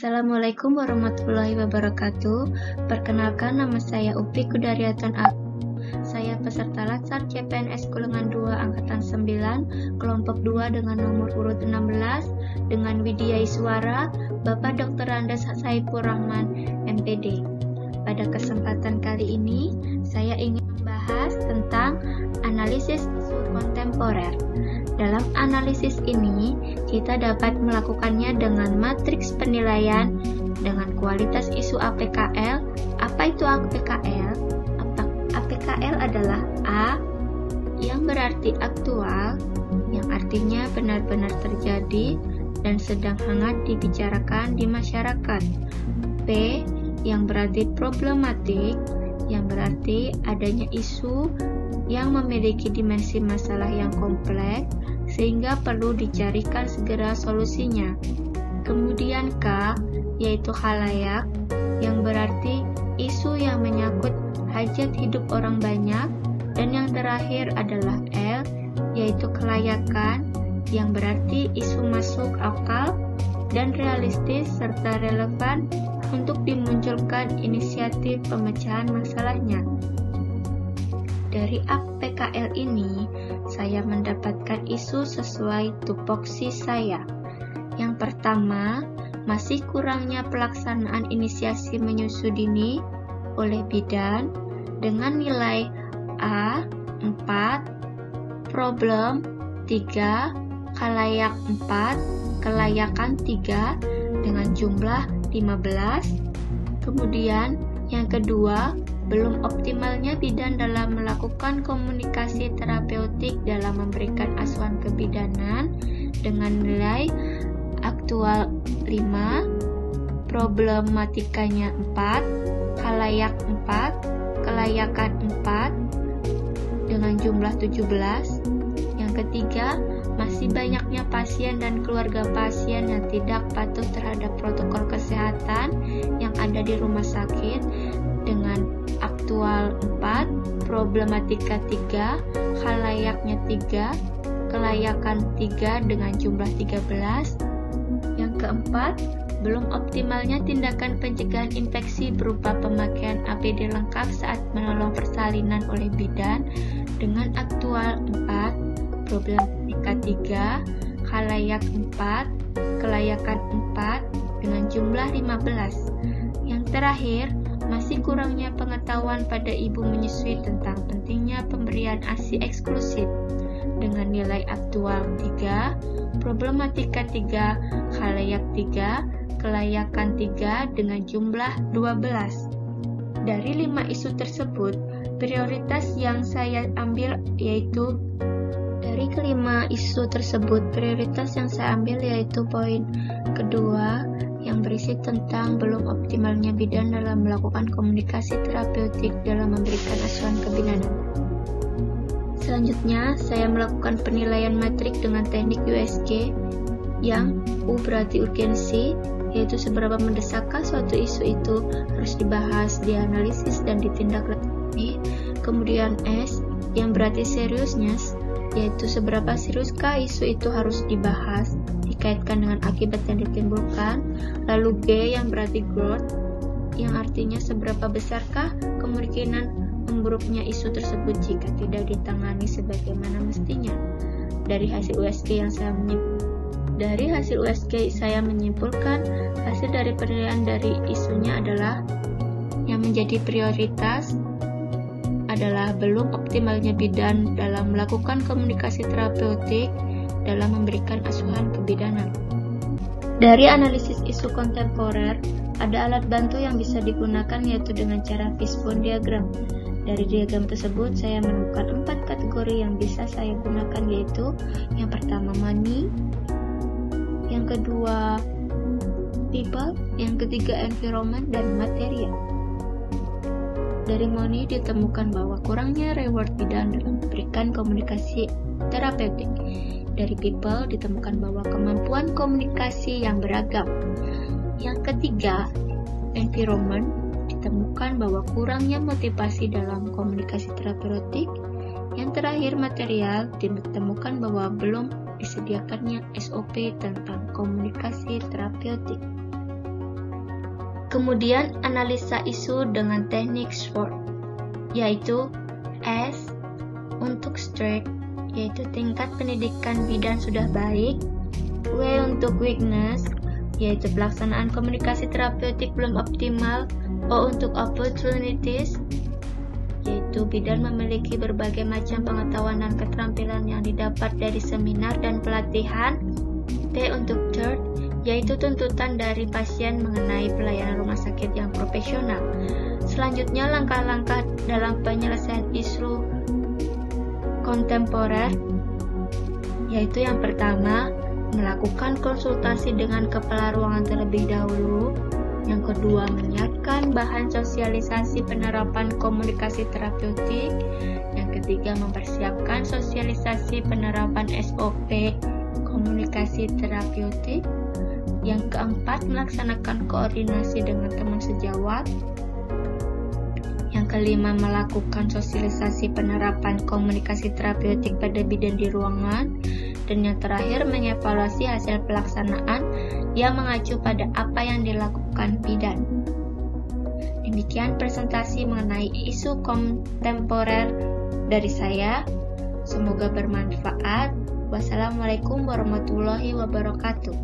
Assalamualaikum warahmatullahi wabarakatuh. Perkenalkan, nama saya Upi Kudaryatan A. Saya peserta Latsar CPNS Kulengan 2 Angkatan 9, kelompok 2 dengan nomor urut 16, dengan Widya Iswara, Bapak Dr. Andes Saipur Rahman, MPD. Pada kesempatan kali ini, saya ingin membahas tentang analisis isu kontemporer. Dalam analisis ini, kita dapat melakukannya dengan matriks penilaian dengan kualitas isu APKL. Apa itu APKL? APKL adalah A yang berarti aktual, yang artinya benar-benar terjadi dan sedang hangat dibicarakan di masyarakat. P yang berarti problematik, yang berarti adanya isu yang memiliki dimensi masalah yang kompleks sehingga perlu dicarikan segera solusinya. Kemudian K yaitu khalayak, yang berarti isu yang menyangkut hajat hidup orang banyak, dan yang terakhir adalah L yaitu kelayakan, yang berarti isu masuk akal dan realistis serta relevan untuk dimunculkan inisiatif pemecahan masalahnya. Dari APKL ini, saya mendapatkan isu sesuai tupoksi saya. Yang pertama, masih kurangnya pelaksanaan inisiasi menyusu dini oleh bidan dengan nilai A 4, problem 3, khalayak 4, kelayakan 3 dengan jumlah 15. Kemudian yang kedua, belum optimalnya bidan dalam melakukan komunikasi terapeutik dalam memberikan asuhan kebidanan dengan nilai aktual 5, problematikanya 4, khalayak 4, kelayakan 4 dengan jumlah 17. Yang ketiga, masih banyaknya pasien dan keluarga pasien yang tidak patuh terhadap protokol kesehatan yang ada di rumah sakit dengan aktual 4, problematika 3, khalayaknya 3, kelayakan 3 dengan jumlah 13. Yang keempat, belum optimalnya tindakan pencegahan infeksi berupa pemakaian APD lengkap saat menolong persalinan oleh bidan dengan aktual 4, problematika 3, khalayak 4, kelayakan 4 dengan jumlah 15. Yang terakhir, masih kurangnya pengetahuan pada ibu menyusui tentang pentingnya pemberian ASI eksklusif dengan nilai aktual 3, problematika 3, khalayak 3, kelayakan 3 dengan jumlah 12. Dari 5 isu tersebut, prioritas yang saya ambil yaitu poin kedua yang berisi tentang belum optimalnya bidan dalam melakukan komunikasi terapeutik dalam memberikan asuhan kebidanan. Selanjutnya, saya melakukan penilaian matrik dengan teknik USG yang U berarti urgensi, yaitu seberapa mendesakkah suatu isu itu harus dibahas, dianalisis, dan ditindaklanjuti. Kemudian S yang berarti seriousness, yaitu seberapa seriuskah isu itu harus dibahas, dikaitkan dengan akibat yang ditimbulkan. Lalu G yang berarti growth, yang artinya seberapa besarkah kemungkinan memburuknya isu tersebut jika tidak ditangani sebagaimana mestinya. Dari hasil USG saya menyimpulkan hasil dari penilaian dari isunya adalah yang menjadi prioritas adalah belum optimalnya bidan dalam melakukan komunikasi terapeutik dalam memberikan asuhan kebidanan. Dari analisis isu kontemporer, ada alat bantu yang bisa digunakan yaitu dengan cara fishbone diagram. Dari diagram tersebut, saya menemukan 4 kategori yang bisa saya gunakan, yaitu yang pertama money, yang kedua people, yang ketiga environment, dan material. Dari money ditemukan bahwa kurangnya reward bidan dalam memberikan komunikasi terapeutik. Dari people ditemukan bahwa kemampuan komunikasi yang beragam. Yang ketiga, environment, ditemukan bahwa kurangnya motivasi dalam komunikasi terapeutik. Yang terakhir, material, ditemukan bahwa belum disediakannya SOP tentang komunikasi terapeutik. Kemudian analisa isu dengan teknik SWOT, yaitu S untuk strength, yaitu tingkat pendidikan bidan sudah baik, W untuk weakness, yaitu pelaksanaan komunikasi terapeutik belum optimal, O untuk opportunities, yaitu bidan memiliki berbagai macam pengetahuan dan keterampilan yang didapat dari seminar dan pelatihan, T untuk third, yaitu tuntutan dari pasien mengenai pelayanan rumah sakit yang profesional. Selanjutnya, langkah-langkah dalam penyelesaian isu kontemporer, yaitu yang pertama, melakukan konsultasi dengan kepala ruangan terlebih dahulu. Yang kedua, menyiapkan bahan sosialisasi penerapan komunikasi terapeutik. Yang ketiga, mempersiapkan sosialisasi penerapan SOP komunikasi terapeutik. Yang keempat, melaksanakan koordinasi dengan teman sejawat. Yang kelima, melakukan sosialisasi penerapan komunikasi terapeutik pada bidan di ruangan. Dan yang terakhir, mengevaluasi hasil pelaksanaan yang mengacu pada apa yang dilakukan bidan. Demikian presentasi mengenai isu kontemporer dari saya. Semoga bermanfaat. Wassalamualaikum warahmatullahi wabarakatuh.